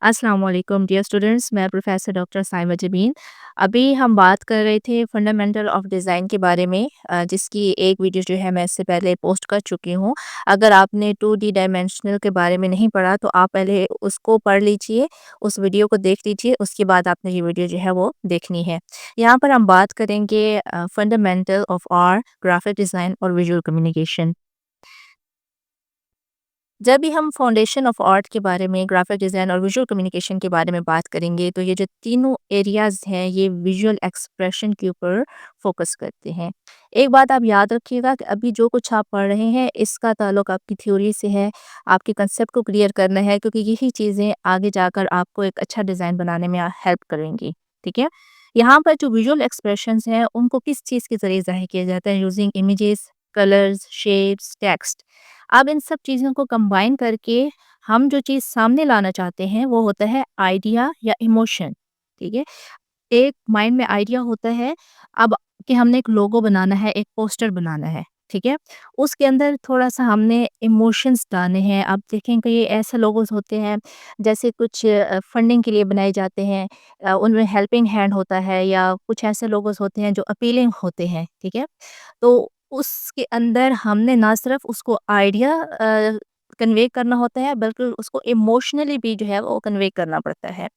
अस्सलाम वालेकुम dear students, मैं प्रोफेसर डॉक्टर साइमा जबीन। अभी हम बात कर रहे थे फंडामेंटल ऑफ डिज़ाइन के बारे में, जिसकी एक वीडियो जो है मैं इससे पहले पोस्ट कर चुकी हूँ। अगर आपने 2D डायमेंशनल के बारे में नहीं पढ़ा तो आप पहले उसको पढ़ लीजिए, उस वीडियो को देख लीजिए, उसके बाद आपने ये वीडियो जो है वो देखनी है। यहाँ पर हम बात करेंगे fundamental of art, graphic design और विजुअल कम्युनिकेशन। जब भी हम फाउंडेशन ऑफ आर्ट के बारे में, ग्राफिक डिज़ाइन और विजुअल कम्युनिकेशन के बारे में बात करेंगे, तो ये जो तीनों एरियाज़ हैं, ये विजुअल एक्सप्रेशन के ऊपर फोकस करते हैं। एक बात आप याद रखिएगा कि अभी जो कुछ आप पढ़ रहे हैं, इसका ताल्लुक आपकी थ्योरी से है, आपके कंसेप्ट को क्लियर करना है, क्योंकि यही चीज़ें आगे जाकर आपको एक अच्छा डिज़ाइन बनाने में हेल्प करेंगी। ठीक है? यहाँ पर जो विजुअल एक्सप्रेशंस हैं, उनको किस चीज़ के ज़रिए ज़ाहिर किया जाता है? Using images, colours, shapes, text. अब इन सब चीज़ों को कंबाइन करके हम जो चीज़ सामने लाना चाहते हैं वो होता है आइडिया या इमोशन। ठीक है? एक माइंड में आइडिया होता है, अब कि हमने एक लोगो बनाना है, एक पोस्टर बनाना है, ठीक है? उसके अंदर थोड़ा-सा हमने इमोशंस डालने हैं। आप देखेंगे ये ऐसे लोगोस होते हैं जैसे कुछ फंडिंग के लिए बनाए जाते हैं, उनमें हेल्पिंग हैंड होता है, या कुछ ऐसे लोगोस होते हैं जो अपीलिंग होते हैं, ठीक है? तो उसके अंदर हमने ना सिर्फ उसको आइडिया कन्वे करना होता है, बल्कि उसको इमोशनली भी जो है वो कन्वे करना पड़ता है।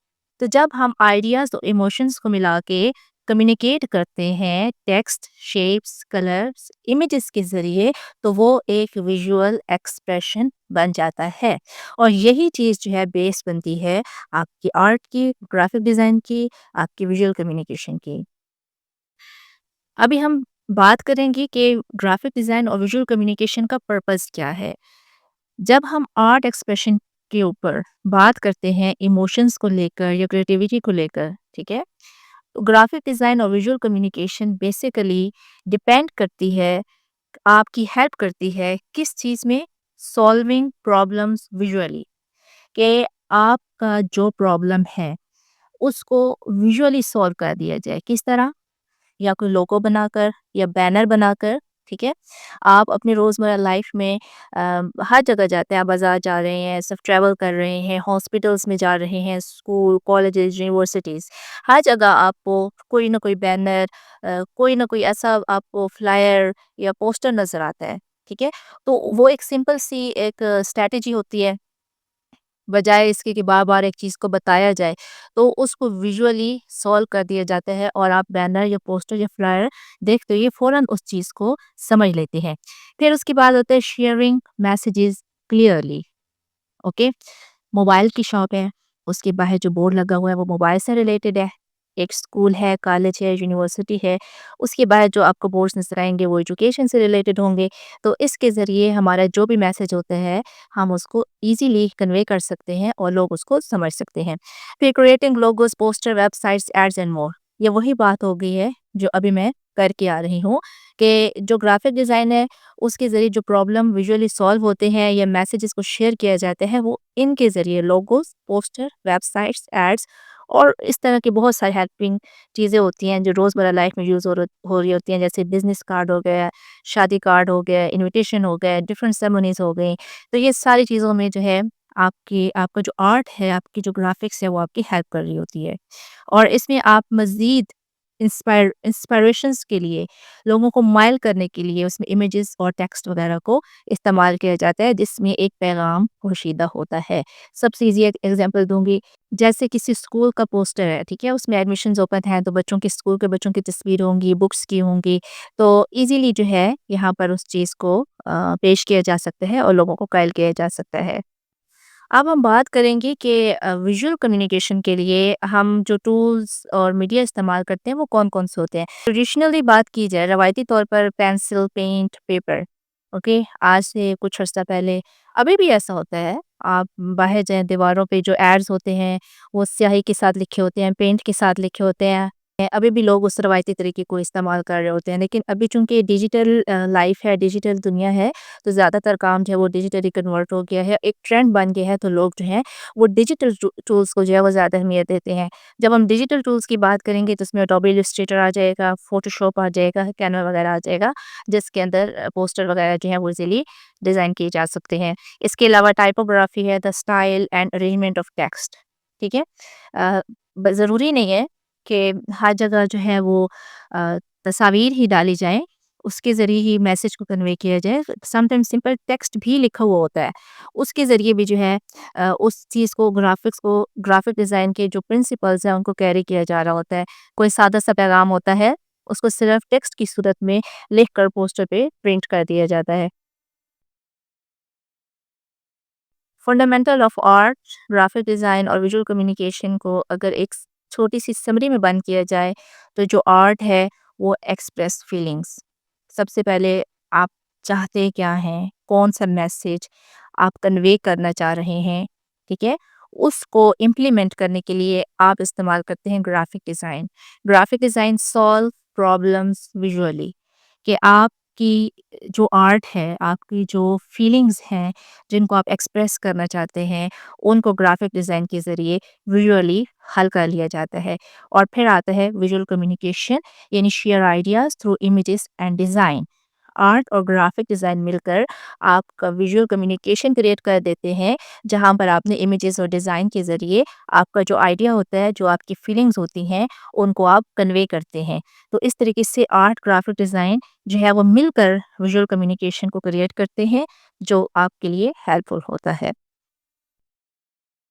तो जब हम आइडियाज़ और इमोशंस को मिला के कम्युनिकेट करते हैं टेक्स्ट, शेप्स, कलर्स, इमेजेस के ज़रिए, तो वो एक विजुअल एक्सप्रेशन बन जाता है। और यही चीज़ जो है बेस बनती है आपकी आर्ट की, ग्राफिक डिज़ाइन की, आपकी विजुअल कम्युनिकेशन की। अभी हम बात करेंगे कि ग्राफिक डिज़ाइन और विजुअल कम्युनिकेशन का पर्पस क्या है। जब हम आर्ट एक्सप्रेशन के ऊपर बात करते हैं इमोशंस को लेकर या क्रिएटिविटी को लेकर, ठीक है, तो ग्राफिक डिज़ाइन और विजुअल कम्युनिकेशन बेसिकली डिपेंड करती है, आपकी हेल्प करती है किस चीज़ में? सॉल्विंग प्रॉब्लम्स विजुअली, कि आपका जो प्रॉब्लम है उसको विजुअली सॉल्व कर दिया जाए। किस तरह? या कोई लोगो बनाकर या बैनर बनाकर, ठीक है? आप अपनी रोज़मर्रा लाइफ में हर जगह जाते हैं, आप बाज़ार जा रहे हैं, सब ट्रैवल कर रहे हैं, हॉस्पिटल्स में जा रहे हैं, स्कूल, कॉलेजेस, यूनिवर्सिटीज़, हर जगह आपको कोई ना कोई बैनर, कोई ना कोई ऐसा आपको फ्लायर या पोस्टर नज़र आता है, ठीक है? तो वो एक सिंपल सी एक स्ट्रैटेजी होती है, बजाय इसके कि बार-बार एक चीज़ को बताया जाए, तो उसको विजुअली सॉल्व कर दिया जाता है और आप बैनर या पोस्टर या फ्लायर देखते ही फ़ौरन उस चीज़ को समझ लेते हैं। फिर उसके बाद होता है sharing messages clearly, okay? Mobile की शॉप है, उसके बाहर जो बोर्ड लगा हुआ है वो मोबाइल से रिलेटेड है। एक स्कूल है, कॉलेज है, यूनिवर्सिटी है, उसके बाहर जो आपको बोर्ड्स नज़र आएँगे वो एजुकेशन से रिलेटेड होंगे। तो इसके ज़रिए हमारा जो भी मैसेज होता है, हम उसको ईज़िली कन्वे कर सकते हैं और लोग उसको समझ सकते हैं। फिर creating logos, poster, websites, ads and more. ये वही बात हो गई है जो अभी मैं करके आ रही हूँ, कि जो ग्राफिक डिज़ाइन है उसके ज़रिए जो प्रॉब्लम विजुअली सॉल्व होते हैं या मैसेजेस को शेयर किया जाता है, वो इनके ज़रिए लोगोस, पोस्टर, वेबसाइट्स, एड्स और इस तरह की बहुत सारी हेल्पिंग चीज़ें होती हैं जो रोज़मर्रा लाइफ में यूज़ हो रही होती हैं, जैसे बिजनेस कार्ड हो गया, शादी कार्ड हो गया, इनविटेशन हो गया, डिफरेंट सेरेमनीज़ हो गई। तो ये सारी चीज़ों में जो है आपका जो आर्ट है, आपकी जो ग्राफिक्स है, वो आपकी हेल्प कर रही होती है। और इसमें आप मज़ीद इंस्पायरेशंस के लिए, लोगों को माइल करने के लिए उसमें इमेजेस और टेक्स्ट वगैरह को इस्तेमाल किया जाता है, जिसमें एक पैगाम पोशीदा होता है। सबसे ईज़ी एक एग्ज़ाम्पल दूँगी, जैसे किसी स्कूल का पोस्टर है, ठीक है? उसमें एडमिशन्स ओपन हैं, तो बच्चों की स्कूल के बच्चों की तस्वीर होंगी, बुक्स की होंगी, तो ईज़िली जो है यहाँ पर उस चीज़ को पेश किया जा सकता है और लोगों को कायल किया जा सकता है। अब हम बात करेंगे कि विजुअल कम्युनिकेशन के लिए हम जो टूल्स और मीडिया इस्तेमाल करते हैं वो कौन-कौन से होते हैं। ट्रेडिशनली बात की जाए रवायती तौर पर पेंसिल, पेंट, पेपर, ओके? आज से कुछ अर्सा पहले, अभी भी ऐसा होता है, आप बाहर जाएँ दीवारों पे जो एड्स होते हैं वो स्याही के साथ लिखे होते हैं, पेंट के साथ लिखे होते हैं। अभी भी लोग उस रवायती तरीके को इस्तेमाल कर रहे होते हैं, लेकिन अभी चूँकि डिजिटल लाइफ़ है, डिजिटल दुनिया है, तो ज़्यादातर काम जो है वो डिजिटली कन्वर्ट हो गया है, एक ट्रेंड बन गया है, तो लोग जो हैं वो डिजिटल टूल्स को जो है वो ज़्यादा अहमियत देते हैं। जब हम डिजिटल टूल्स की बात करेंगे तो उसमें एडोबी इलस्ट्रेटर आ जाएगा, फ़ोटोशॉप आ जाएगा, कैनवा वगैरह आ जाएगा, जिसके अंदर पोस्टर वगैरह जो है वो ईज़िली डिज़ाइन किए जा सकते हैं। इसके अलावा टाइपोग्राफी है, the style and arrangement of text, ٹھیک ہے؟ ضروری نہیں ہے کہ ہر جگہ جو ہے وہ تصاویر ہی ڈالی جائیں، اس کے ذریعے ہی میسج کو کنوے کیا جائے۔ سم ٹائم سمپل ٹیکسٹ بھی لکھا ہوا ہوتا ہے، اس کے ذریعے بھی جو ہے اس چیز کو گرافک ڈیزائن کے جو پرنسپلز ہیں ان کو کیری کیا جا رہا ہوتا ہے۔ کوئی سادہ سا پیغام ہوتا ہے، اس کو صرف ٹیکسٹ کی صورت میں لکھ کر پوسٹر پہ پرنٹ کر دیا جاتا ہے۔ Fundamental of art, graphic design اور ویژول کمیونیکیشن کو اگر ایک چھوٹی سی سمری میں بند کیا جائے تو جو آرٹ ہے وہ ایکسپریس فیلنگس۔ سب سے پہلے آپ چاہتے کیا ہیں، کون سا میسج آپ کنوے کرنا چاہ رہے ہیں، ٹھیک ہے، اس کو امپلیمنٹ کرنے کے لیے آپ استعمال کرتے ہیں graphic design. Graphic design solve problems visually, کہ آپ کی جو آرٹ ہے، آپ کی جو فیلنگز ہیں جن کو آپ ایکسپریس کرنا چاہتے ہیں، ان کو گرافک ڈیزائن کے ذریعے ویژولی حل کر لیا جاتا ہے۔ اور پھر آتا ہے ویژول کمیونیکیشن، یعنی share ideas through images and design. Art اور گرافک ڈیزائن مل کر آپ کا ویژول کمیونیکیشن کریٹ کر دیتے ہیں، جہاں پر آپ نے امیجز اور ڈیزائن کے ذریعے آپ کا جو آئیڈیا ہوتا ہے، جو آپ کی فیلنگز ہوتی ہیں، ان کو آپ کنوے کرتے ہیں۔ تو اس طریقے سے آرٹ، گرافک ڈیزائن جو ہے وہ مل کر ویژول کمیونیکیشن کو کریٹ کرتے ہیں، جو آپ کے لیے ہیلپ فل ہوتا ہے۔